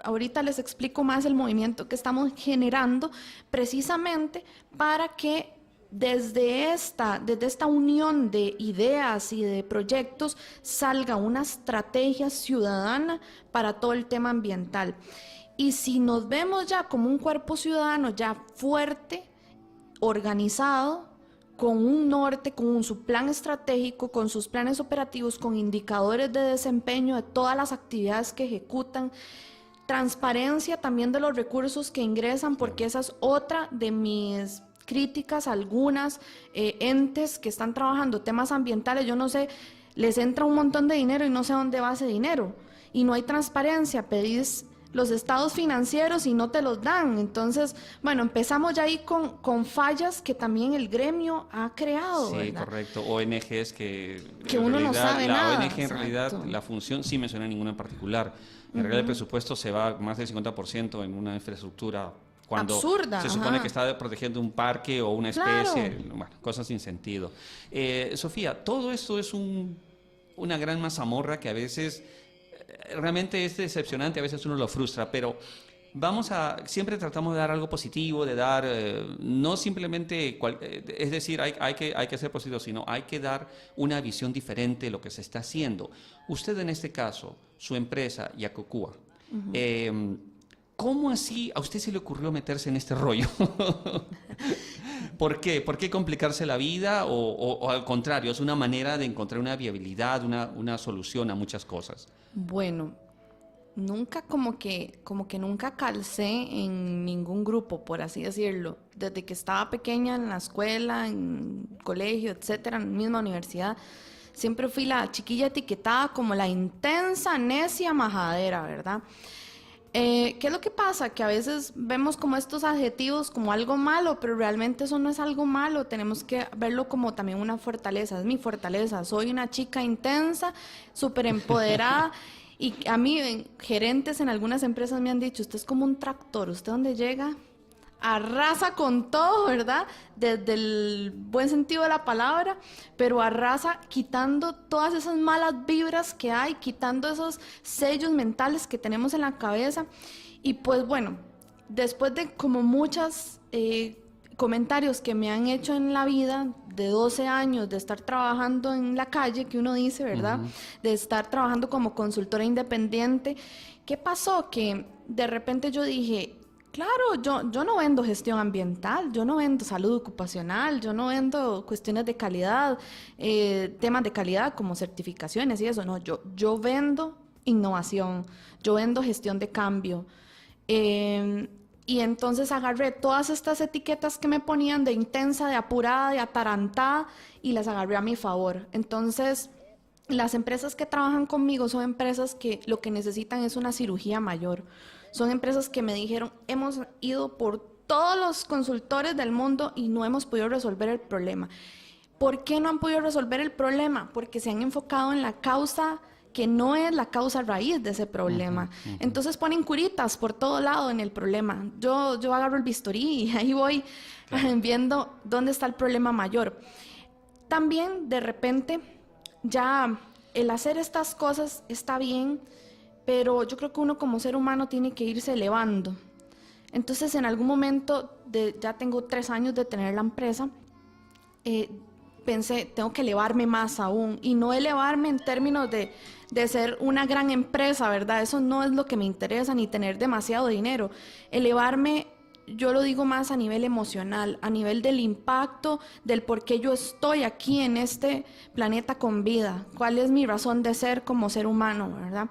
Ahorita les explico más el movimiento que estamos generando precisamente para que desde esta unión de ideas y de proyectos salga una estrategia ciudadana para todo el tema ambiental. Y si nos vemos ya como un cuerpo ciudadano ya fuerte, organizado, con un norte, con su plan estratégico, con sus planes operativos, con indicadores de desempeño de todas las actividades que ejecutan, transparencia también de los recursos que ingresan, porque esa es otra de mis críticas a algunas entes que están trabajando temas ambientales. Yo no sé, les entra un montón de dinero y no sé dónde va ese dinero. Y no hay transparencia, pedís los estados financieros y no te los dan. Entonces, bueno, empezamos ya ahí con fallas que también el gremio ha creado. Sí, ¿verdad? correcto. ONGs que uno no sabe nada. La ONG en Exacto. realidad, la función, sí menciona ninguna en particular. En realidad el presupuesto se va más del 50% en una infraestructura cuando absurda, se supone ajá. que está protegiendo un parque o una especie, Claro. bueno, cosas sin sentido. Sofía, todo esto es una gran mazamorra que a veces realmente es decepcionante, a veces uno lo frustra, pero siempre tratamos de dar algo positivo, de dar, no simplemente, es decir, hay que ser positivo, sino hay que dar una visión diferente de lo que se está haciendo. Usted en este caso, su empresa, Yacocúa, ¿cómo así a usted se le ocurrió meterse en este rollo? ¿Por qué? ¿Por qué complicarse la vida? O al contrario, es una manera de encontrar una viabilidad, una solución a muchas cosas. Bueno, nunca como que nunca calcé en ningún grupo, por así decirlo. Desde que estaba pequeña en la escuela, en colegio, etcétera, en la misma universidad, siempre fui la chiquilla etiquetada como la intensa, necia, majadera, ¿verdad? ¿Qué es lo que pasa? Que a veces vemos como estos adjetivos como algo malo, pero realmente eso no es algo malo, tenemos que verlo como también una fortaleza, es mi fortaleza, soy una chica intensa, súper empoderada, y a mí gerentes en algunas empresas me han dicho, usted es como un tractor, usted donde llega arrasa con todo, ¿verdad? Desde el buen sentido de la palabra, pero arrasa quitando todas esas malas vibras que hay, quitando esos sellos mentales que tenemos en la cabeza. Y pues bueno, después de como muchos comentarios que me han hecho en la vida, de 12 años de estar trabajando en la calle, que uno dice, ¿verdad? De estar trabajando como consultora independiente, ¿qué pasó? Que de repente yo dije, Claro, yo no vendo gestión ambiental, yo no vendo salud ocupacional, yo no vendo cuestiones de calidad, temas de calidad como certificaciones y eso, no, yo vendo innovación, yo vendo gestión de cambio. Y entonces agarré todas estas etiquetas que me ponían de intensa, de apurada, de atarantada y las agarré a mi favor. Entonces, las empresas que trabajan conmigo son empresas que lo que necesitan es una cirugía mayor. Son empresas que me dijeron, hemos ido por todos los consultores del mundo y no hemos podido resolver el problema. ¿Por qué no han podido resolver el problema? Porque se han enfocado en la causa que no es la causa raíz de ese problema. Entonces ponen curitas por todo lado en el problema. Yo agarro el bisturí y ahí voy viendo dónde está el problema mayor. También, de repente, ya el hacer estas cosas está bien, pero yo creo que uno como ser humano tiene que irse elevando. Entonces, en algún momento, ya tengo 3 años de tener la empresa, pensé, tengo que elevarme más aún, y no elevarme en términos de ser una gran empresa, ¿verdad? Eso no es lo que me interesa, ni tener demasiado dinero. Elevarme, yo lo digo más a nivel emocional, a nivel del impacto, del por qué yo estoy aquí en este planeta con vida, cuál es mi razón de ser como ser humano, ¿verdad?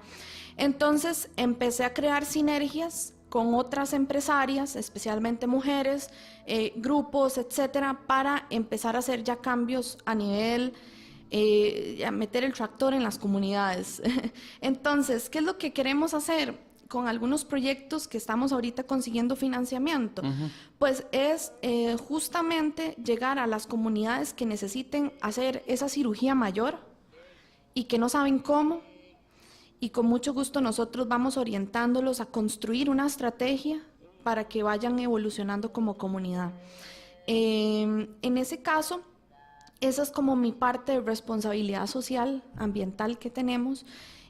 Entonces empecé a crear sinergias con otras empresarias, especialmente mujeres, grupos, etcétera, para empezar a hacer ya cambios a nivel, a meter el tractor en las comunidades. Entonces, ¿qué es lo que queremos hacer con algunos proyectos que estamos ahorita consiguiendo financiamiento? Pues es justamente llegar a las comunidades que necesiten hacer esa cirugía mayor y que no saben cómo. Y con mucho gusto nosotros vamos orientándolos a construir una estrategia para que vayan evolucionando como comunidad. En ese caso, esa es como mi parte de responsabilidad social, ambiental que tenemos.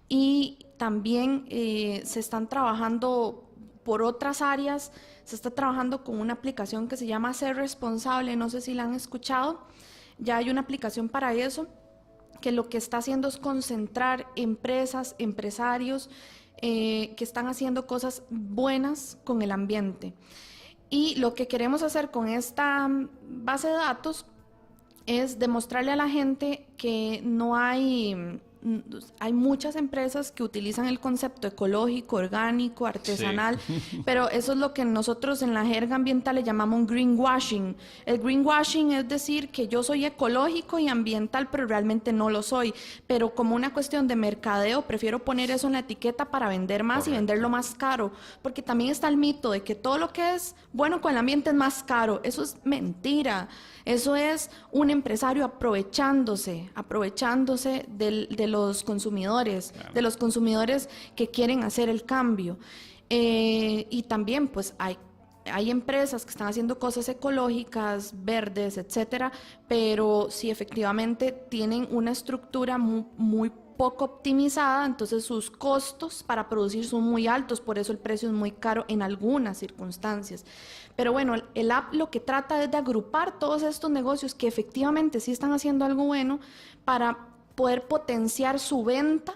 Y también se están trabajando por otras áreas, se está trabajando con una aplicación que se llama Ser Responsable, no sé si la han escuchado, ya hay una aplicación para eso, que lo que está haciendo es concentrar empresas, empresarios que están haciendo cosas buenas con el ambiente. Y lo que queremos hacer con esta base de datos es demostrarle a la gente que no hay muchas empresas que utilizan el concepto ecológico, orgánico, artesanal, sí. Pero eso es lo que nosotros en la jerga ambiental le llamamos greenwashing. El greenwashing es decir que yo soy ecológico y ambiental, pero realmente no lo soy. Pero como una cuestión de mercadeo, prefiero poner eso en la etiqueta para vender más. Correcto. Y venderlo más caro. Porque también está el mito de que todo lo que es bueno con el ambiente es más caro. Eso es mentira. Eso es un empresario aprovechándose de los consumidores, claro. De los consumidores que quieren hacer el cambio. Y también pues hay empresas que están haciendo cosas ecológicas, verdes, etcétera, pero sí efectivamente tienen una estructura muy poco optimizada, entonces sus costos para producir son muy altos, por eso el precio es muy caro en algunas circunstancias. Pero bueno, el app lo que trata es de agrupar todos estos negocios que efectivamente sí están haciendo algo bueno para poder potenciar su venta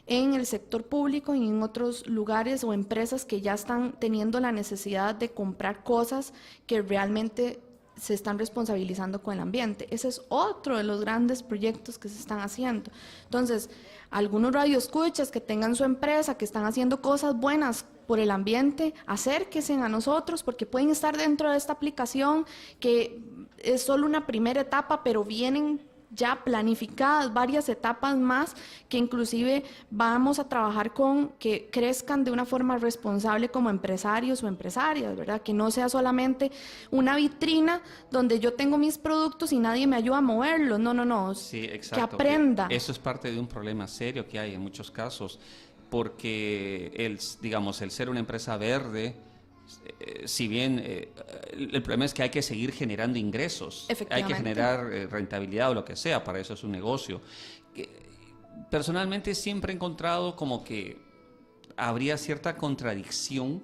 en el sector público y en otros lugares o empresas que ya están teniendo la necesidad de comprar cosas que realmente se están responsabilizando con el ambiente. Ese es otro de los grandes proyectos que se están haciendo. Entonces, algunos radioescuchas que tengan su empresa, que están haciendo cosas buenas por el ambiente, acérquense a nosotros porque pueden estar dentro de esta aplicación que es solo una primera etapa, pero vienen ya planificadas varias etapas más que inclusive vamos a trabajar con que crezcan de una forma responsable como empresarios o empresarias, ¿verdad? Que no sea solamente una vitrina donde yo tengo mis productos y nadie me ayuda a moverlos, no, sí, exacto. Que aprenda. Eso es parte de un problema serio que hay en muchos casos, porque el ser una empresa verde, si bien el problema es que hay que seguir generando ingresos, hay que generar rentabilidad o lo que sea, para eso es un negocio. Personalmente siempre he encontrado como que habría cierta contradicción,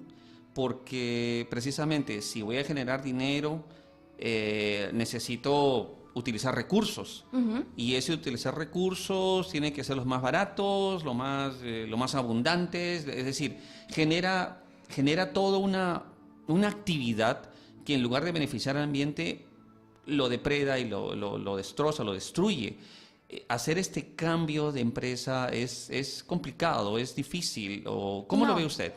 porque precisamente si voy a generar dinero, necesito utilizar recursos, y ese utilizar recursos tiene que ser los más baratos, lo más abundantes, es decir, genera toda una actividad que en lugar de beneficiar al ambiente, lo depreda y lo destroza, lo destruye. Hacer este cambio de empresa es complicado, es difícil, o ¿cómo lo ve usted?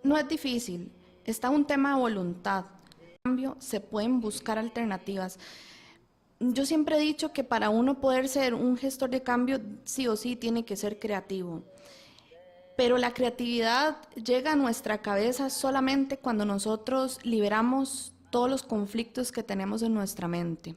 No es difícil, está un tema de voluntad. En cambio, se pueden buscar alternativas. Yo siempre he dicho que para uno poder ser un gestor de cambio, sí o sí tiene que ser creativo. Pero la creatividad llega a nuestra cabeza solamente cuando nosotros liberamos todos los conflictos que tenemos en nuestra mente.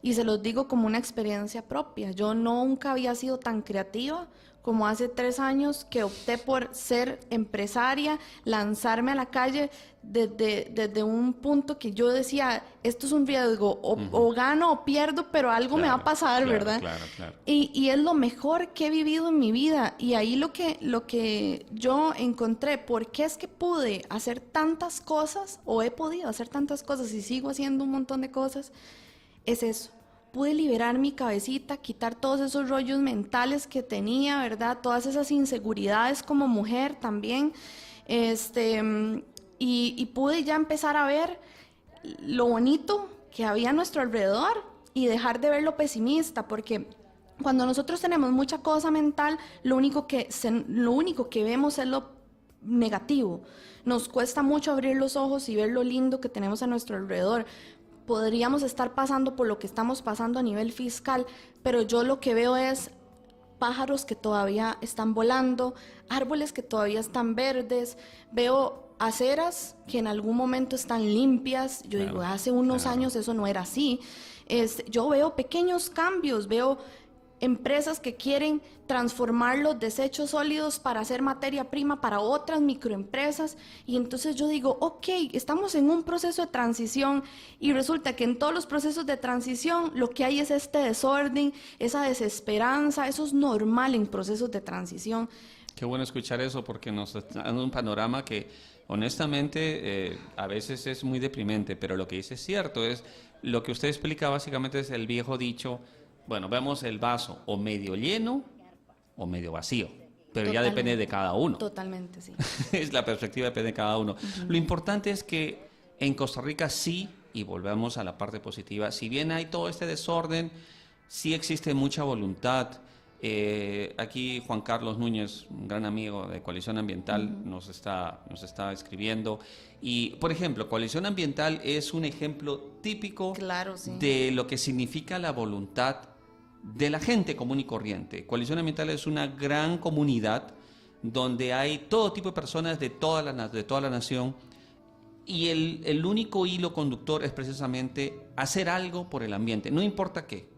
Y se los digo como una experiencia propia. Yo nunca había sido tan creativa como hace 3 años que opté por ser empresaria, lanzarme a la calle desde un punto que yo decía, esto es un riesgo, o gano o pierdo, pero algo me va a pasar, ¿verdad? Claro. Y es lo mejor que he vivido en mi vida. Y ahí lo que yo encontré, ¿por qué es que pude hacer tantas cosas, o he podido hacer tantas cosas y sigo haciendo un montón de cosas? Es eso. Pude liberar mi cabecita, quitar todos esos rollos mentales que tenía, ¿verdad? Todas esas inseguridades como mujer también. Y pude ya empezar a ver lo bonito que había a nuestro alrededor y dejar de ver lo pesimista, porque cuando nosotros tenemos mucha cosa mental, lo único que vemos es lo negativo. Nos cuesta mucho abrir los ojos y ver lo lindo que tenemos a nuestro alrededor. Podríamos estar pasando por lo que estamos pasando a nivel fiscal, pero yo lo que veo es pájaros que todavía están volando, árboles que todavía están verdes, veo aceras que en algún momento están limpias. Yo digo, hace unos años eso no era así. Yo veo pequeños cambios, veo empresas que quieren transformar los desechos sólidos para hacer materia prima para otras microempresas, y entonces yo digo, ok, estamos en un proceso de transición, y resulta que en todos los procesos de transición lo que hay es este desorden, esa desesperanza. Eso es normal en procesos de transición. Qué bueno escuchar eso, porque nos está dando un panorama que honestamente a veces es muy deprimente, pero lo que dice es cierto. Es lo que usted explica básicamente, es el viejo dicho. Bueno, vemos el vaso o medio lleno o medio vacío, pero Totalmente. ya depende de cada uno. Totalmente, sí. Es la perspectiva, depende de cada uno. Lo importante es que en Costa Rica sí, y volvemos a la parte positiva, si bien hay todo este desorden, sí existe mucha voluntad. Aquí Juan Carlos Núñez, un gran amigo de Coalición Ambiental, nos está escribiendo. Y, por ejemplo, Coalición Ambiental es un ejemplo típico Claro, sí. de lo que significa la voluntad de la gente común y corriente. Coalición Ambiental es una gran comunidad donde hay todo tipo de personas de toda la nación, y el único hilo conductor es precisamente hacer algo por el ambiente, no importa qué.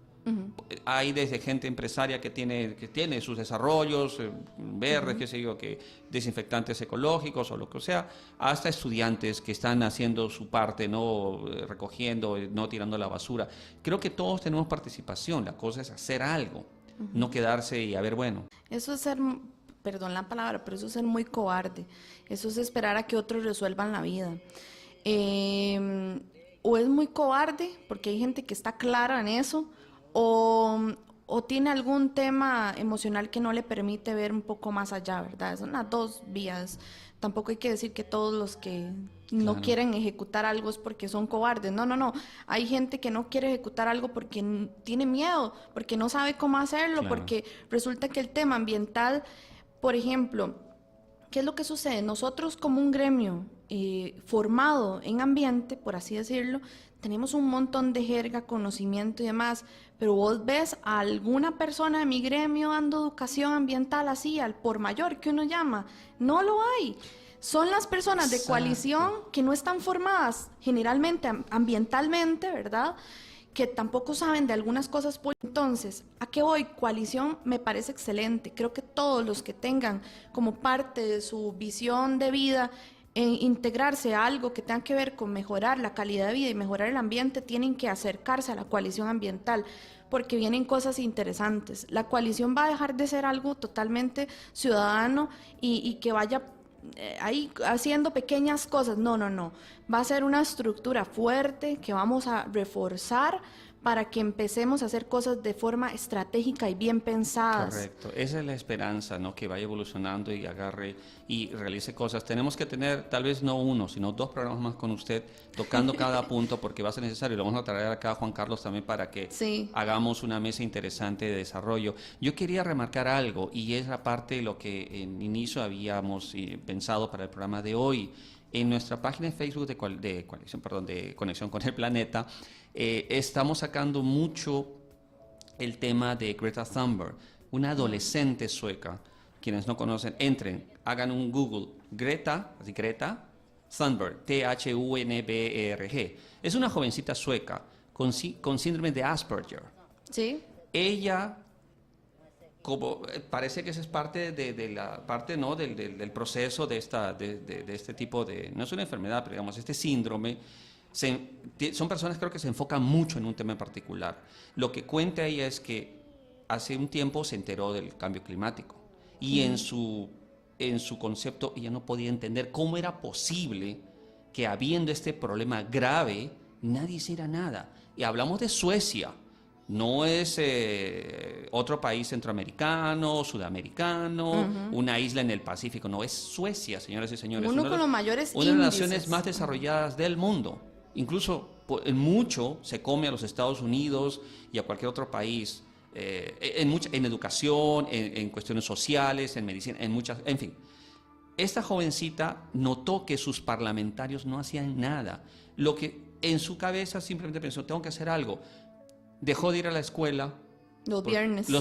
Hay desde gente empresaria que tiene sus desarrollos verdes, qué sé yo, que desinfectantes ecológicos o lo que sea, hasta estudiantes que están haciendo su parte, no recogiendo, no tirando la basura. Creo que todos tenemos participación. La cosa es hacer algo, no quedarse y a ver, bueno. Eso es ser, perdón la palabra, pero eso es ser muy cobarde. Eso es esperar a que otros resuelvan la vida. O es muy cobarde porque hay gente que está clara en eso, o tiene algún tema emocional que no le permite ver un poco más allá, ¿verdad? Son las dos vías. Tampoco hay que decir que todos los que no quieren ejecutar algo es porque son cobardes. No. Hay gente que no quiere ejecutar algo porque tiene miedo, porque no sabe cómo hacerlo, porque resulta que el tema ambiental, por ejemplo, ¿qué es lo que sucede? Nosotros como un gremio formado en ambiente, por así decirlo, tenemos un montón de jerga, conocimiento y demás, pero vos ves a alguna persona de mi gremio dando educación ambiental así, al por mayor que uno llama, no lo hay. Son las personas de coalición que no están formadas generalmente ambientalmente, ¿verdad?, que tampoco saben de algunas cosas. Entonces, ¿a qué voy? Coalición me parece excelente. Creo que todos los que tengan como parte de su visión de vida integrarse a algo que tenga que ver con mejorar la calidad de vida y mejorar el ambiente, tienen que acercarse a la coalición ambiental, porque vienen cosas interesantes. La coalición va a dejar de ser algo totalmente ciudadano y que vaya ahí haciendo pequeñas cosas. No. Va a ser una estructura fuerte que vamos a reforzar para que empecemos a hacer cosas de forma estratégica y bien pensadas. Correcto, esa es la esperanza, ¿no? Que vaya evolucionando y agarre y realice cosas. Tenemos que tener tal vez no uno, sino 2 programas más con usted, tocando cada punto, porque va a ser necesario. Lo vamos a traer acá a Juan Carlos también para que hagamos una mesa interesante de desarrollo. Yo quería remarcar algo, y es la parte de lo que en inicio habíamos pensado para el programa de hoy. En nuestra página de Facebook de Conexión con el Planeta, estamos sacando mucho el tema de Greta Thunberg, una adolescente sueca. Quienes no conocen, entren, hagan un Google, Greta Thunberg, Thunberg. Es una jovencita sueca con síndrome de Asperger. Sí. Ella, como parece que esa es parte de la parte, ¿no?, del proceso de este tipo de, no es una enfermedad, pero digamos, este síndrome. Son personas, creo, que se enfocan mucho en un tema en particular. Lo que cuenta ella es que hace un tiempo se enteró del cambio climático y en su concepto ella no podía entender cómo era posible que, habiendo este problema grave, nadie hiciera nada. Y hablamos de Suecia, no es otro país centroamericano, sudamericano, una isla en el Pacífico, no, es Suecia, señoras y señores. Uno con los mayores índices. Una de las naciones más desarrolladas del mundo. Incluso en mucho se come a los Estados Unidos y a cualquier otro país, en educación, en cuestiones sociales, en medicina, en fin. Esta jovencita notó que sus parlamentarios no hacían nada. Lo que en su cabeza simplemente pensó, tengo que hacer algo. Dejó de ir a la escuela los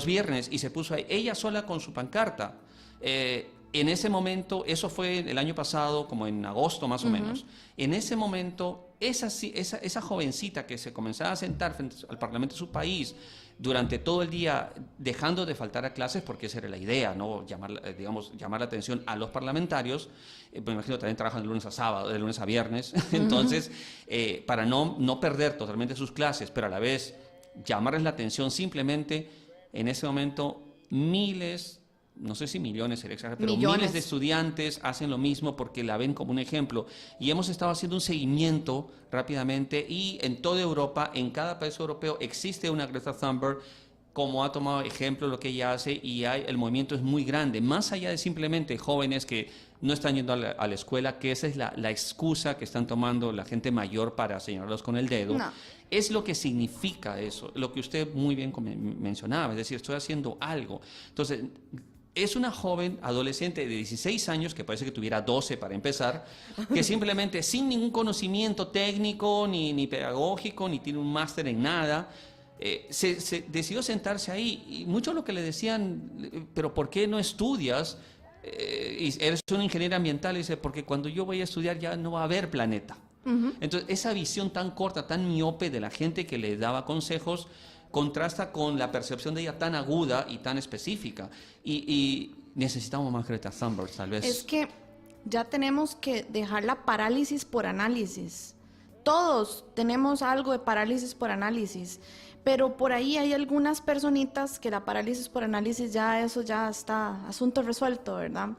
viernes y se puso ahí, ella sola con su pancarta. En ese momento, eso fue el año pasado, como en agosto más o menos, en ese momento, esa jovencita que se comenzaba a sentar frente al Parlamento de su país durante todo el día, dejando de faltar a clases, porque esa era la idea, ¿no? Llamar la atención a los parlamentarios. Me imagino también trabajan de lunes a sábado, de lunes a viernes, entonces, para no perder totalmente sus clases, pero a la vez llamarles la atención. Simplemente en ese momento miles, no sé si millones sería exagerado, pero miles de estudiantes hacen lo mismo porque la ven como un ejemplo. Y hemos estado haciendo un seguimiento rápidamente, y en toda Europa, en cada país europeo, existe una Greta Thunberg, como ha tomado ejemplo lo que ella hace, y el movimiento es muy grande, más allá de simplemente jóvenes que no están yendo a la escuela, que esa es la excusa que están tomando la gente mayor para señalarlos con el dedo. No. Es lo que significa eso, lo que usted muy bien mencionaba, es decir, estoy haciendo algo. Entonces, es una joven adolescente de 16 años, que parece que tuviera 12 para empezar, que simplemente, sin ningún conocimiento técnico, ni pedagógico, ni tiene un máster en nada, se decidió sentarse ahí. Y mucho lo que le decían, pero ¿por qué no estudias? Y eres un ingeniero ambiental, y dice, porque cuando yo voy a estudiar ya no va a haber planeta. Entonces, esa visión tan corta, tan miope de la gente que le daba consejos, contrasta con la percepción de ella tan aguda y tan específica. Y necesitamos más Greta Thunberg, tal vez. Es que ya tenemos que dejar la parálisis por análisis. Todos tenemos algo de parálisis por análisis, pero por ahí hay algunas personitas que la parálisis por análisis eso ya está asunto resuelto, ¿verdad?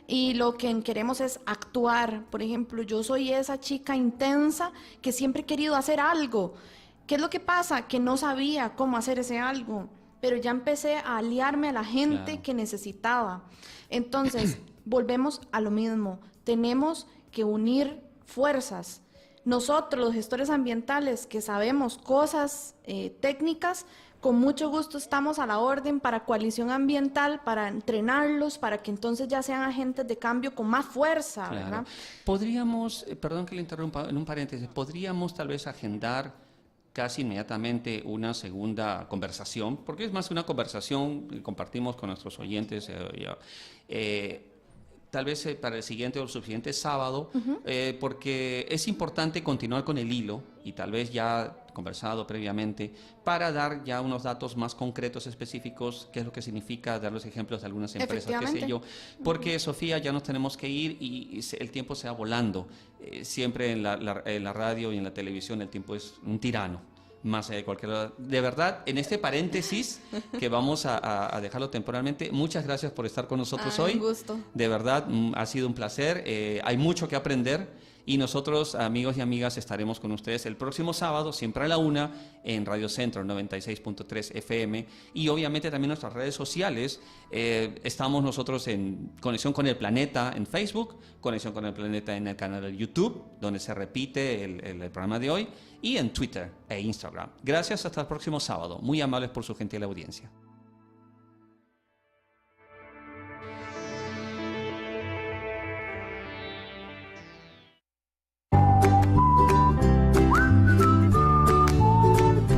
Y lo que queremos es actuar. Por ejemplo, yo soy esa chica intensa que siempre he querido hacer algo. ¿Qué es lo que pasa? Que no sabía cómo hacer ese algo, pero ya empecé a aliarme a la gente que necesitaba. Entonces, volvemos a lo mismo. Tenemos que unir fuerzas. Nosotros, los gestores ambientales, que sabemos cosas técnicas, con mucho gusto estamos a la orden para Coalición Ambiental, para entrenarlos, para que entonces ya sean agentes de cambio con más fuerza, ¿verdad? Podríamos, perdón que le interrumpa en un paréntesis, podríamos tal vez agendar casi inmediatamente una segunda conversación, porque es más una conversación que compartimos con nuestros oyentes, tal vez para el siguiente o el subsiguiente sábado, porque es importante continuar con el hilo, y tal vez ya conversado previamente, para dar ya unos datos más concretos, específicos, qué es lo que significa, dar los ejemplos de algunas empresas, qué sé yo, porque Sofía, ya nos tenemos que ir y el tiempo se va volando. Siempre en la radio y en la televisión el tiempo es un tirano, más allá de cualquier... De verdad, en este paréntesis que vamos a dejarlo temporalmente, muchas gracias por estar con nosotros hoy. Un gusto. De verdad, ha sido un placer. Hay mucho que aprender, Y nosotros, amigos y amigas, estaremos con ustedes el próximo sábado, siempre a la 1, en Radio Centro 96.3 FM. Y obviamente también nuestras redes sociales. Estamos nosotros en Conexión con el Planeta en Facebook, Conexión con el Planeta en el canal de YouTube, donde se repite el programa de hoy, y en Twitter e Instagram. Gracias, hasta el próximo sábado. Muy amables por su gentil audiencia.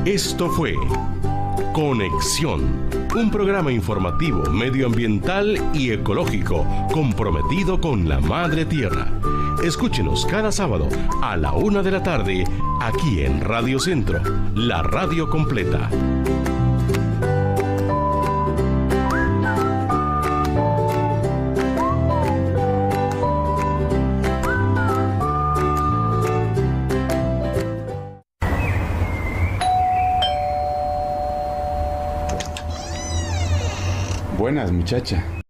Esto fue Conexión, un programa informativo, medioambiental y ecológico comprometido con la Madre Tierra. Escúchenos cada sábado a la 1 de la tarde aquí en Radio Centro, la radio completa. Buenas, muchacha.